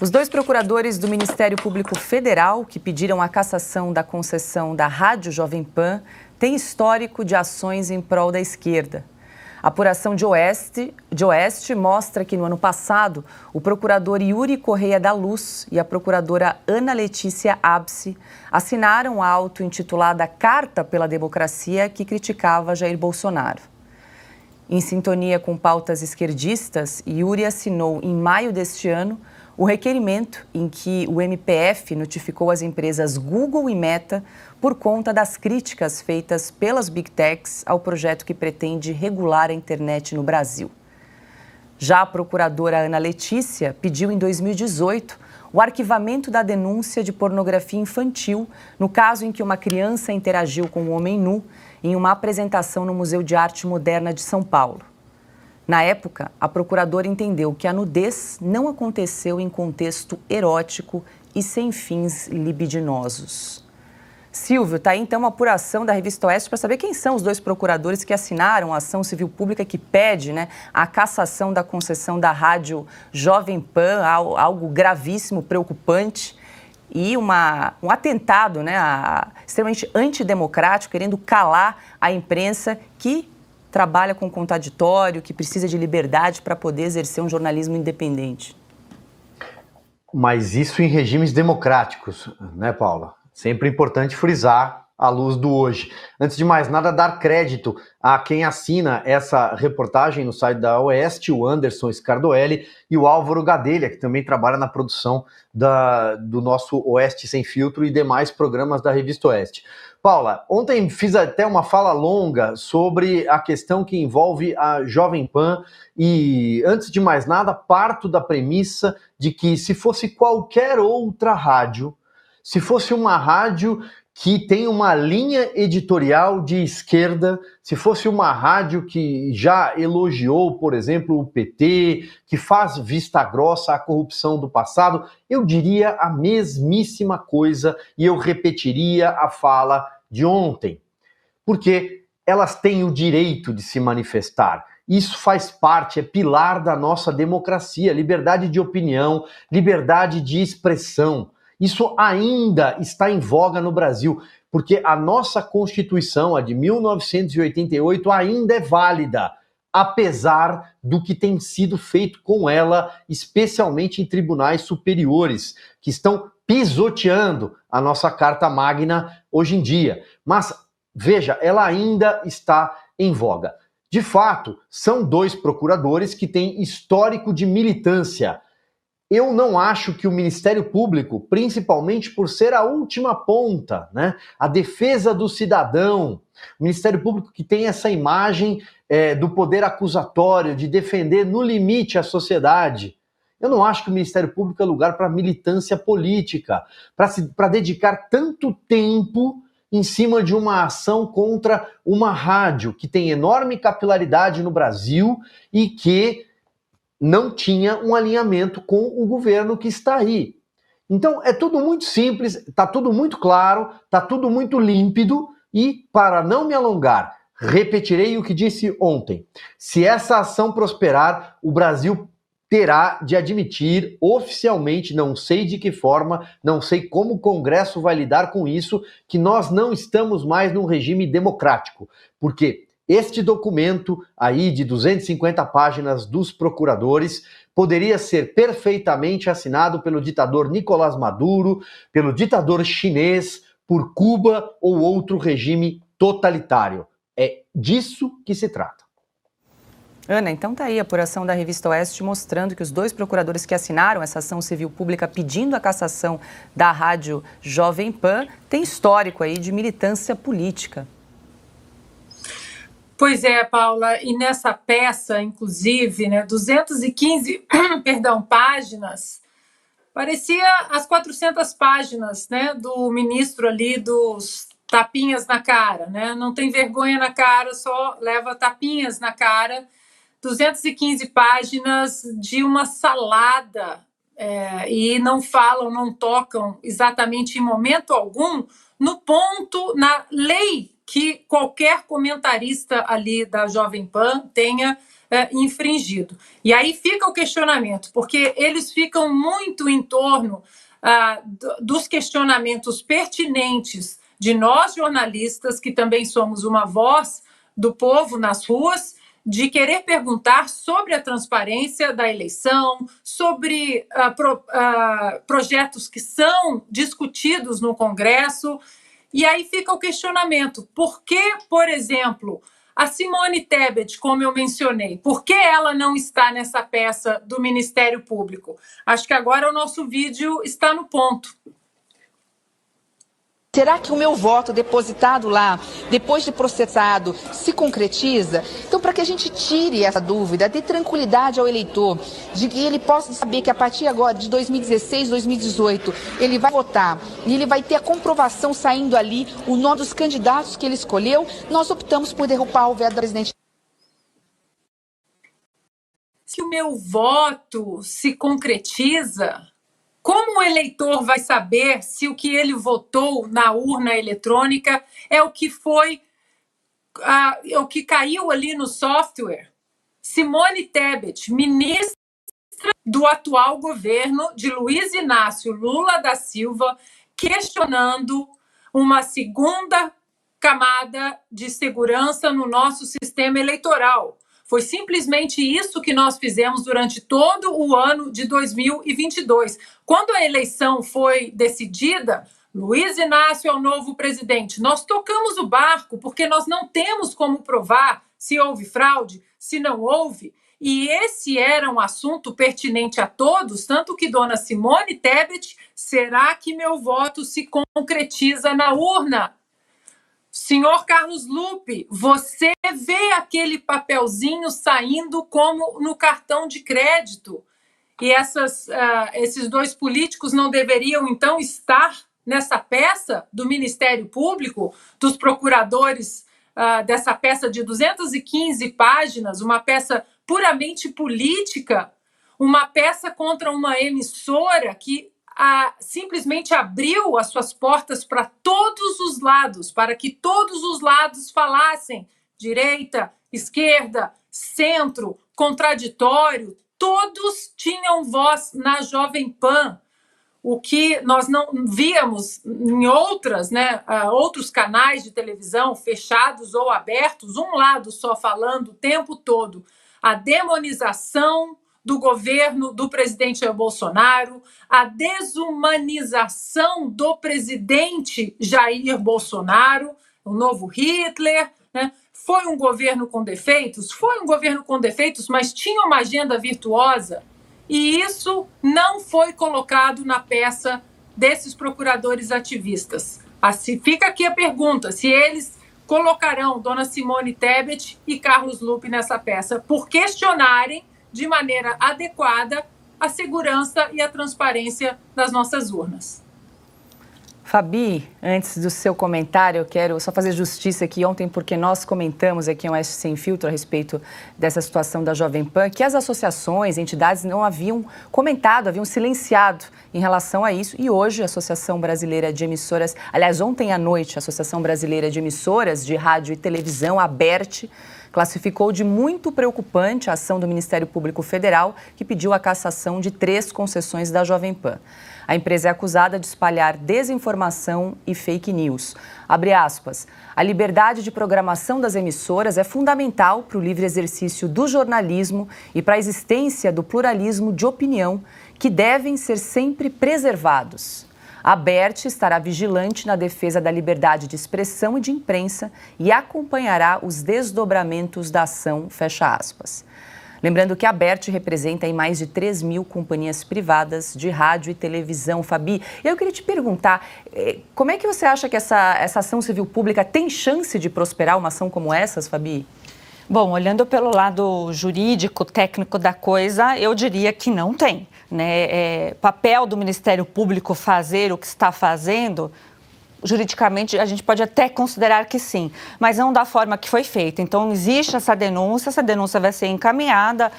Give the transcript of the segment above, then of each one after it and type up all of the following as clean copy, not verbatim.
Os dois procuradores do Ministério Público Federal que pediram a cassação da concessão da Rádio Jovem Pan têm histórico de ações em prol da esquerda. A apuração de Oeste mostra que no ano passado, o procurador Yuri Correia da Luz e a procuradora Ana Letícia Abse assinaram a auto-intitulada Carta pela Democracia que criticava Jair Bolsonaro. Em sintonia com pautas esquerdistas, Yuri assinou em maio deste ano o requerimento em que o MPF notificou as empresas Google e Meta por conta das críticas feitas pelas Big Techs ao projeto que pretende regular a internet no Brasil. Já a procuradora Ana Letícia pediu em 2018 o arquivamento da denúncia de pornografia infantil no caso em que uma criança interagiu com um homem nu em uma apresentação no Museu de Arte Moderna de São Paulo. Na época, a procuradora entendeu que a nudez não aconteceu em contexto erótico e sem fins libidinosos. Silvio, está aí então uma apuração da Revista Oeste para saber quem são os dois procuradores que assinaram a ação civil pública que pede, a cassação da concessão da rádio Jovem Pan, algo gravíssimo, preocupante, e um atentado extremamente antidemocrático, querendo calar a imprensa que trabalha com contraditório, que precisa de liberdade para poder exercer um jornalismo independente. Mas isso em regimes democráticos, né, Paula? Sempre importante frisar à luz do hoje. Antes de mais nada, dar crédito a quem assina essa reportagem no site da Oeste, o Anderson Scardoelli e o Álvaro Gadelha, que também trabalha na produção do nosso Oeste Sem Filtro e demais programas da Revista Oeste. Paula, ontem fiz até uma fala longa sobre a questão que envolve a Jovem Pan e, antes de mais nada, parto da premissa de que se fosse qualquer outra rádio, se fosse uma rádio que tem uma linha editorial de esquerda, se fosse uma rádio que já elogiou, por exemplo, o PT, que faz vista grossa à corrupção do passado, eu diria a mesmíssima coisa e eu repetiria a fala de ontem, porque elas têm o direito de se manifestar. Isso faz parte, é pilar da nossa democracia, liberdade de opinião, liberdade de expressão. Isso ainda está em voga no Brasil, porque a nossa Constituição, a de 1988, ainda é válida, apesar do que tem sido feito com ela, especialmente em tribunais superiores, que estão pisoteando a nossa Carta Magna hoje em dia. Mas, veja, ela ainda está em voga. De fato, são dois procuradores que têm histórico de militância. Eu não acho que o Ministério Público, principalmente por ser a última ponta, a defesa do cidadão, o Ministério Público que tem essa imagem do poder acusatório, de defender no limite a sociedade. Eu não acho que o Ministério Público é lugar para militância política, para dedicar tanto tempo em cima de uma ação contra uma rádio que tem enorme capilaridade no Brasil e que não tinha um alinhamento com o governo que está aí. Então, é tudo muito simples, está tudo muito claro, está tudo muito límpido e, para não me alongar, repetirei o que disse ontem. Se essa ação prosperar, o Brasil terá de admitir oficialmente, não sei de que forma, não sei como o Congresso vai lidar com isso, que nós não estamos mais num regime democrático, porque este documento aí de 250 páginas dos procuradores poderia ser perfeitamente assinado pelo ditador Nicolás Maduro, pelo ditador chinês, por Cuba ou outro regime totalitário. É disso que se trata. Ana, então tá aí a apuração da Revista Oeste mostrando que os dois procuradores que assinaram essa ação civil pública pedindo a cassação da rádio Jovem Pan têm histórico aí de militância política. Pois é, Paula, e nessa peça, inclusive, 215 páginas, parecia as 400 páginas do ministro ali dos tapinhas na cara, não tem vergonha na cara, só leva tapinhas na cara, 215 páginas de uma salada, e não falam, não tocam exatamente em momento algum no ponto, na lei que qualquer comentarista ali da Jovem Pan tenha infringido. E aí fica o questionamento, porque eles ficam muito em torno dos questionamentos pertinentes de nós, jornalistas, que também somos uma voz do povo nas ruas, de querer perguntar sobre a transparência da eleição, sobre projetos que são discutidos no Congresso. E aí fica o questionamento: por que, por exemplo, a Simone Tebet, como eu mencionei, por que ela não está nessa peça do Ministério Público? Acho que agora o nosso vídeo está no ponto. Será que o meu voto depositado lá, depois de processado, se concretiza? Então, para que a gente tire essa dúvida, dê tranquilidade ao eleitor, de que ele possa saber que a partir agora de 2016, 2018, ele vai votar e ele vai ter a comprovação saindo ali, o nome dos candidatos que ele escolheu, nós optamos por derrubar o veto da presidente. Se o meu voto se concretiza, como o eleitor vai saber se o que ele votou na urna eletrônica é o que foi, o que caiu ali no software? Simone Tebet, ministra do atual governo de Luiz Inácio Lula da Silva, questionando uma segunda camada de segurança no nosso sistema eleitoral. Foi simplesmente isso que nós fizemos durante todo o ano de 2022. Quando a eleição foi decidida, Luiz Inácio é o novo presidente. Nós tocamos o barco porque nós não temos como provar se houve fraude, se não houve. E esse era um assunto pertinente a todos, tanto que dona Simone Tebet, será que meu voto se concretiza na urna? Senhor Carlos Lupe, você vê aquele papelzinho saindo como no cartão de crédito. E esses dois políticos não deveriam, então, estar nessa peça do Ministério Público, dos procuradores, dessa peça de 215 páginas, uma peça puramente política, uma peça contra uma emissora que simplesmente abriu as suas portas para todos os lados, para que todos os lados falassem, direita, esquerda, centro, contraditório, todos tinham voz na Jovem Pan, o que nós não víamos em outros canais de televisão, fechados ou abertos, um lado só falando o tempo todo a demonização do governo do presidente Jair Bolsonaro, a desumanização do presidente Jair Bolsonaro, o novo Hitler, né? Foi um governo com defeitos? Foi um governo com defeitos, mas tinha uma agenda virtuosa. E isso não foi colocado na peça desses procuradores ativistas. Fica aqui a pergunta, se eles colocarão dona Simone Tebet e Carlos Lupe nessa peça por questionarem de maneira adequada a segurança e a transparência das nossas urnas. Fabi, antes do seu comentário, eu quero só fazer justiça aqui ontem, porque nós comentamos aqui no Oeste Sem Filtro a respeito dessa situação da Jovem Pan, que as associações, entidades não haviam comentado, haviam silenciado em relação a isso. E hoje a Associação Brasileira de Emissoras, aliás, ontem à noite, a Associação Brasileira de Emissoras de Rádio e Televisão, a ABERT, classificou de muito preocupante a ação do Ministério Público Federal, que pediu a cassação de 3 concessões da Jovem Pan. A empresa é acusada de espalhar desinformação e fake news. Abre aspas, a liberdade de programação das emissoras é fundamental para o livre exercício do jornalismo e para a existência do pluralismo de opinião, que devem ser sempre preservados. A ABERT estará vigilante na defesa da liberdade de expressão e de imprensa e acompanhará os desdobramentos da ação, fecha aspas. Lembrando que a ABERT representa aí mais de 3 mil companhias privadas de rádio e televisão. Fabi, eu queria te perguntar, como é que você acha que essa ação civil pública tem chance de prosperar, uma ação como essas, Fabi? Bom, olhando pelo lado jurídico, técnico da coisa, eu diria que não tem, né? Papel do Ministério Público fazer o que está fazendo, juridicamente, a gente pode até considerar que sim, mas não da forma que foi feita. Então, existe essa denúncia vai ser encaminhada.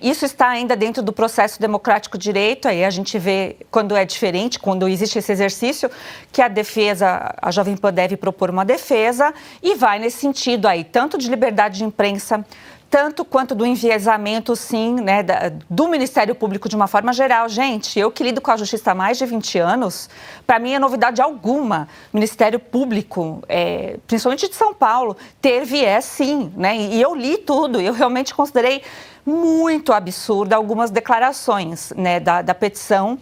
Isso está ainda dentro do processo democrático de direito, aí a gente vê quando é diferente, quando existe esse exercício, que a Jovem Pan deve propor uma defesa e vai nesse sentido aí, tanto de liberdade de imprensa, tanto quanto do enviesamento, sim, né, do Ministério Público de uma forma geral. Gente, eu que lido com a Justiça há mais de 20 anos, para mim é novidade alguma Ministério Público, principalmente de São Paulo, ter viés, sim, né? E eu li tudo, eu realmente considerei muito absurda algumas declarações, né, da petição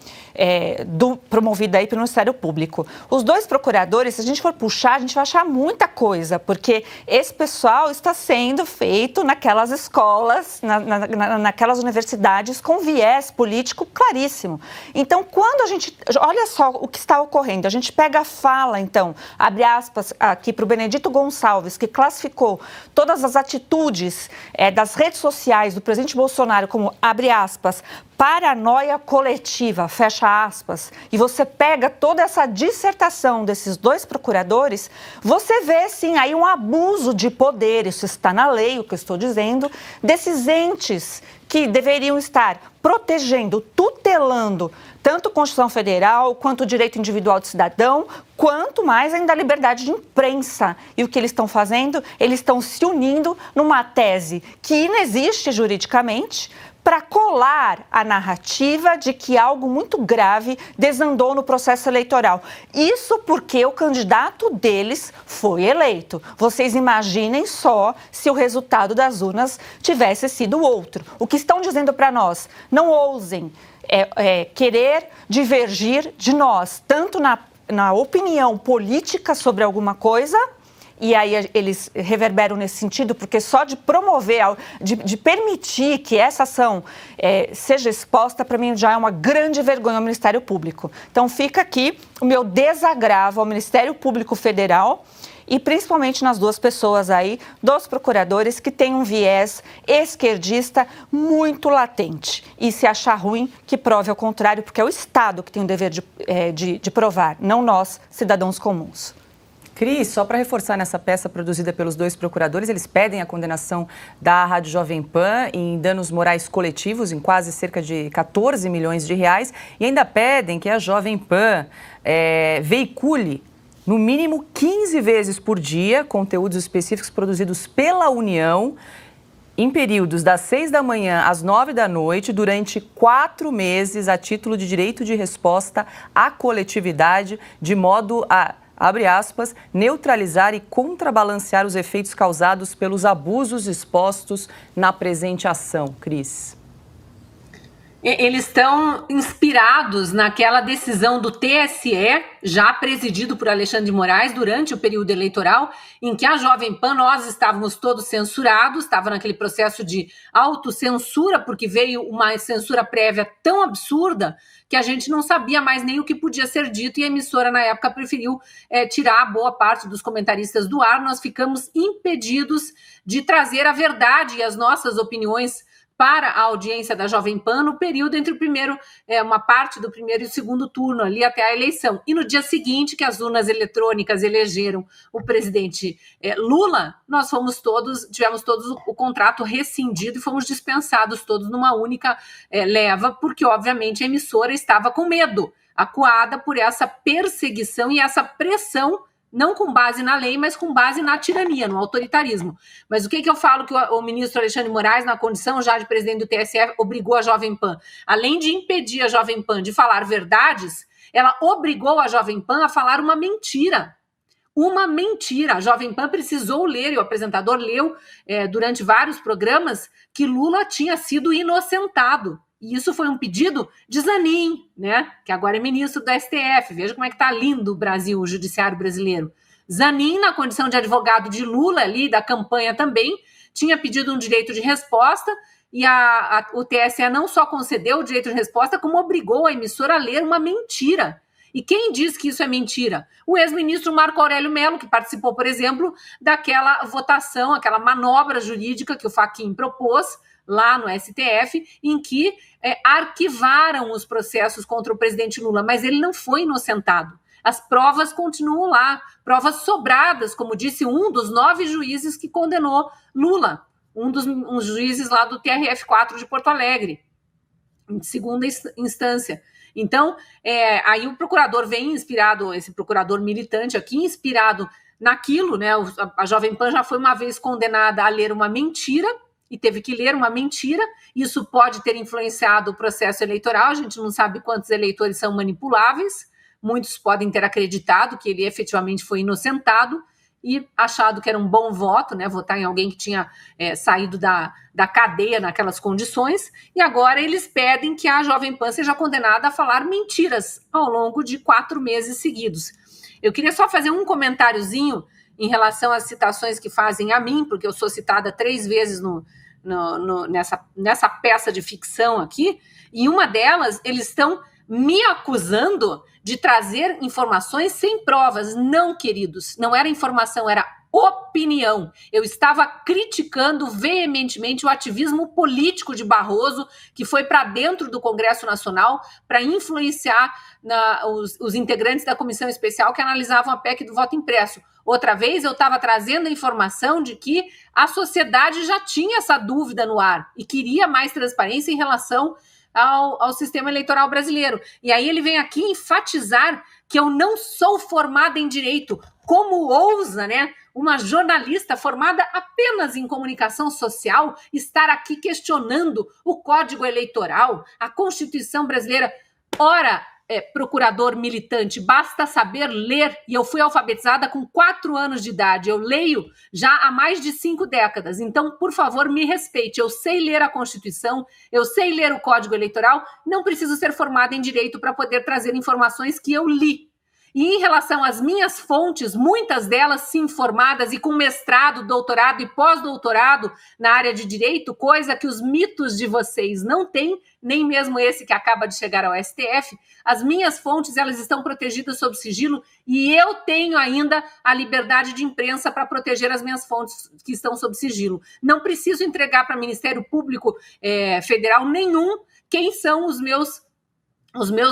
promovida aí pelo Ministério Público. Os dois procuradores, se a gente for puxar, a gente vai achar muita coisa, porque esse pessoal está sendo feito naquelas escolas, naquelas universidades com viés político claríssimo. Então, quando a gente... Olha só o que está ocorrendo. A gente pega a fala, então, abre aspas aqui para o Benedito Gonçalves, que classificou todas as atitudes das redes sociais do presidente Bolsonaro como, abre aspas, paranoia coletiva, fecha aspas, e você pega toda essa dissertação desses dois procuradores, você vê, sim, aí um abuso de poder, isso está na lei, o que eu estou dizendo, desses entes que deveriam estar protegendo, tutelando tanto a Constituição Federal, quanto o direito individual do cidadão, quanto mais ainda a liberdade de imprensa. E o que eles estão fazendo? Eles estão se unindo numa tese que inexiste juridicamente, para colar a narrativa de que algo muito grave desandou no processo eleitoral. Isso porque o candidato deles foi eleito. Vocês imaginem só se o resultado das urnas tivesse sido outro. O que estão dizendo para nós? Não ousem querer divergir de nós, tanto na opinião política sobre alguma coisa. E aí eles reverberam nesse sentido, porque só de promover, de permitir que essa ação seja exposta, para mim já é uma grande vergonha ao Ministério Público. Então fica aqui o meu desagravo ao Ministério Público Federal e principalmente nas duas pessoas aí, dos procuradores que têm um viés esquerdista muito latente. E se achar ruim, que prove ao contrário, porque é o Estado que tem o dever de provar, não nós, cidadãos comuns. Cris, só para reforçar nessa peça produzida pelos dois procuradores, eles pedem a condenação da Rádio Jovem Pan em danos morais coletivos, em quase cerca de 14 milhões de reais, e ainda pedem que a Jovem Pan veicule, no mínimo 15 vezes por dia, conteúdos específicos produzidos pela União, em períodos das 6 da manhã às 9 da noite, durante 4 meses, a título de direito de resposta à coletividade, de modo a, abre aspas, neutralizar e contrabalancear os efeitos causados pelos abusos expostos na presente ação. Cris. Eles estão inspirados naquela decisão do TSE, já presidido por Alexandre de Moraes, durante o período eleitoral, em que a Jovem Pan, nós estávamos todos censurados, estava naquele processo de autocensura, porque veio uma censura prévia tão absurda que a gente não sabia mais nem o que podia ser dito, e a emissora, na época, preferiu tirar boa parte dos comentaristas do ar. Nós ficamos impedidos de trazer a verdade e as nossas opiniões para a audiência da Jovem Pan no período entre o primeiro, uma parte do primeiro e o segundo turno, ali até a eleição. E no dia seguinte, que as urnas eletrônicas elegeram o presidente Lula, nós tivemos todos o contrato rescindido e fomos dispensados todos numa única leva, porque, obviamente, a emissora estava com medo, acuada por essa perseguição e essa pressão, não com base na lei, mas com base na tirania, no autoritarismo. Mas o que eu falo que o ministro Alexandre de Moraes, na condição já de presidente do TSE, obrigou a Jovem Pan? Além de impedir a Jovem Pan de falar verdades, ela obrigou a Jovem Pan a falar uma mentira. Uma mentira. A Jovem Pan precisou ler, e o apresentador leu durante vários programas, que Lula tinha sido inocentado. E isso foi um pedido de Zanin, né, que agora é ministro do STF. Veja como é que está lindo o Brasil, o judiciário brasileiro. Zanin, na condição de advogado de Lula ali, da campanha também, tinha pedido um direito de resposta, e o TSE não só concedeu o direito de resposta, como obrigou a emissora a ler uma mentira. E quem diz que isso é mentira? O ex-ministro Marco Aurélio Mello, que participou, por exemplo, daquela votação, aquela manobra jurídica que o Fachin propôs lá no STF, em que arquivaram os processos contra o presidente Lula, mas ele não foi inocentado. As provas continuam lá, provas sobradas, como disse um dos 9 juízes que condenou Lula, um dos juízes lá do TRF4 de Porto Alegre, em segunda instância. Então, aí o procurador vem inspirado, esse procurador militante aqui, inspirado naquilo, né? A Jovem Pan já foi uma vez condenada a ler uma mentira, e teve que ler uma mentira. Isso pode ter influenciado o processo eleitoral, a gente não sabe quantos eleitores são manipuláveis, muitos podem ter acreditado que ele efetivamente foi inocentado e achado que era um bom voto, né, votar em alguém que tinha saído da cadeia naquelas condições, e agora eles pedem que a Jovem Pan seja condenada a falar mentiras ao longo de 4 meses seguidos. Eu queria só fazer um comentáriozinho em relação às citações que fazem a mim, porque eu sou citada 3 vezes nessa peça de ficção aqui, e uma delas, eles estão me acusando de trazer informações sem provas. Não, queridos, não era informação, era opinião. Eu estava criticando veementemente o ativismo político de Barroso, que foi para dentro do Congresso Nacional para influenciar os integrantes da comissão especial que analisavam a PEC do voto impresso. Outra vez eu estava trazendo a informação de que a sociedade já tinha essa dúvida no ar e queria mais transparência em relação ao sistema eleitoral brasileiro. E aí ele vem aqui enfatizar que eu não sou formada em direito. Como ousa, né, uma jornalista formada apenas em comunicação social estar aqui questionando o Código Eleitoral, a Constituição brasileira? Ora, procurador militante, basta saber ler, e eu fui alfabetizada com 4 anos de idade, eu leio já há mais de 5 décadas, então, por favor, me respeite, eu sei ler a Constituição, eu sei ler o Código Eleitoral, não preciso ser formada em Direito para poder trazer informações que eu li. E em relação às minhas fontes, muitas delas sim formadas e com mestrado, doutorado e pós-doutorado na área de direito, coisa que os mitos de vocês não têm, nem mesmo esse que acaba de chegar ao STF, as minhas fontes elas estão protegidas sob sigilo e eu tenho ainda a liberdade de imprensa para proteger as minhas fontes que estão sob sigilo. Não preciso entregar para o Ministério Público Federal nenhum quem são os meus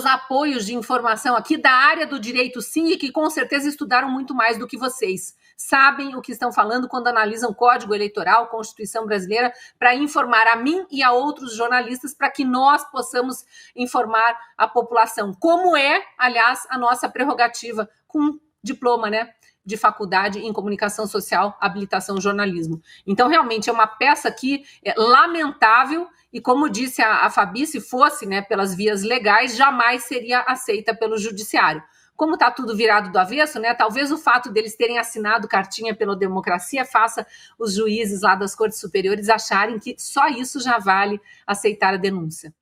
apoios de informação aqui da área do direito, sim, e que com certeza estudaram muito mais do que vocês. Sabem o que estão falando quando analisam Código Eleitoral, Constituição Brasileira, para informar a mim e a outros jornalistas para que nós possamos informar a população. Como é, aliás, a nossa prerrogativa com diploma, né, de faculdade em comunicação social, habilitação jornalismo. Então, realmente, é uma peça aqui lamentável e, como disse a Fabi, se fosse, né, pelas vias legais, jamais seria aceita pelo judiciário. Como está tudo virado do avesso, né, talvez o fato deles terem assinado cartinha pela democracia faça os juízes lá das Cortes Superiores acharem que só isso já vale aceitar a denúncia.